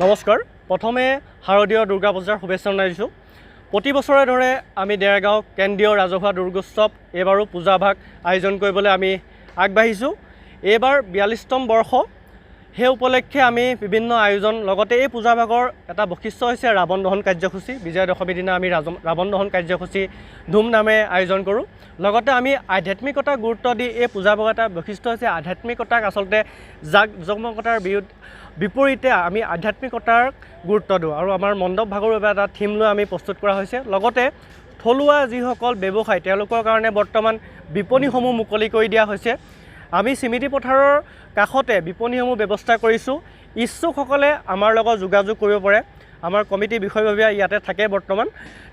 নমস্কাৰ। প্ৰথমে শাৰদীয় দুৰ্গা পূজাৰ শুভেচ্ছা জনাইছোঁ। প্ৰতি বছৰে ধৰে আমি ডেৰগাঁও কেন্দ্ৰীয় ৰাজহুৱা দুৰ্গোৎসৱ এইবাৰো পূজাভাগ আয়োজন কৰিবলৈ আমি আগবাঢ়িছোঁ। এইবাৰ 42তম বৰ্ষ, সেই উপলক্ষে আমি বিভিন্ন আয়োজন, লগতে এই পূজাভাগৰ এটা বৈশিষ্ট্য হৈছে ৰাৱণ দহন কাৰ্যসূচী। বিজয়া দশমীৰ দিনা আমি ৰাৱণ দহন কাৰ্যসূচী ধুমধামেৰে আয়োজন কৰোঁ। লগতে আমি আধ্যাত্মিকতাক গুৰুত্ব দি এই পূজাভাগৰ এটা বৈশিষ্ট্য হৈছে আধ্যাত্মিকতাক আচলতে জাকজমকতাৰ বিপৰীতে আমি আধ্যাত্মিকতাৰ গুৰুত্ব দিওঁ আৰু আমাৰ মণ্ডপ ভাগৰ বাবে এটা থিম লৈ আমি প্ৰস্তুত কৰা হৈছে। লগতে থলুৱা যিসকল ব্যৱসায়ী তেওঁলোকৰ কাৰণে বৰ্তমান বিপণীসমূহ মুকলি কৰি দিয়া হৈছে। আমি চিমিতি পথাৰৰ কাষতে বিপণীসমূহ ব্যৱস্থা কৰিছোঁ। ইচ্ছুকসকলে আমাৰ লগত যোগাযোগ কৰিব পাৰে। আমাৰ কমিটি বিষয়ববীয়া ইয়াতে থাকে বৰ্তমান,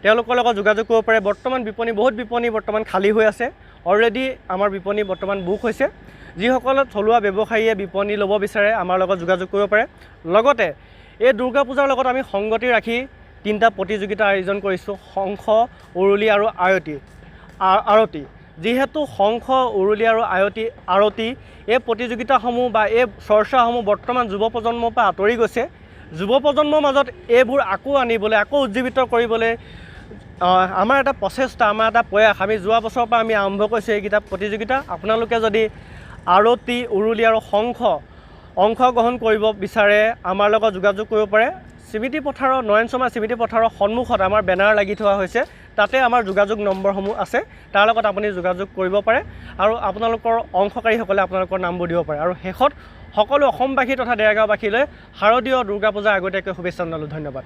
তেওঁলোকৰ লগত যোগাযোগ কৰিব পাৰে। বৰ্তমান বহুত বিপণী বৰ্তমান খালী হৈ আছে। অলৰেডি আমাৰ বিপণী বৰ্তমান বুক হৈছে। যিসকলে থলুৱা ব্যৱসায়ীয়ে বিপণী ল'ব বিচাৰে আমাৰ লগত যোগাযোগ কৰিব পাৰে। লগতে এই দুৰ্গা পূজাৰ লগত আমি সংগতি ৰাখি 3টা প্ৰতিযোগিতা আয়োজন কৰিছোঁ: শংখ, উৰুলি আৰু আৰতি। যিহেতু শংখ, উৰুলি আৰু আৰতি এই প্ৰতিযোগিতাসমূহ বা এই চৰ্চাসমূহ বৰ্তমান যুৱ প্ৰজন্মৰ পৰা আঁতৰি গৈছে। যুৱ প্ৰজন্মৰ মাজত এইবোৰ আকৌ আনিবলৈ, আকৌ উজ্জীৱিত কৰিবলৈ আমাৰ এটা প্ৰচেষ্টা, আমাৰ এটা প্ৰয়াস। আমি যোৱা বছৰৰ পৰা আমি আৰম্ভ কৰিছোঁ এইকেইটা প্ৰতিযোগিতা। আপোনালোকে যদি আৰতি, উৰুলি আৰু শংখ অংশগ্ৰহণ কৰিব বিচাৰে আমাৰ লগত যোগাযোগ কৰিব পাৰে। চিমিতি পথাৰৰ নয়ন শৰ্মা চিমিতি পথাৰৰ সন্মুখত আমাৰ বেনাৰ লাগি থোৱা হৈছে, তাতে আমাৰ যোগাযোগ নম্বৰসমূহ আছে। তাৰ লগত আপুনি যোগাযোগ কৰিব পাৰে আৰু আপোনালোকৰ অংশকাৰীসকলে আপোনালোকৰ নামবোৰ দিব পাৰে। আৰু শেষত সকলো অসমবাসী তথা ডেৰগাঁওবাসীলৈ শাৰদীয় দুৰ্গা পূজাৰ আগতীয়াকৈ শুভেচ্ছা জনালোঁ। ধন্যবাদ।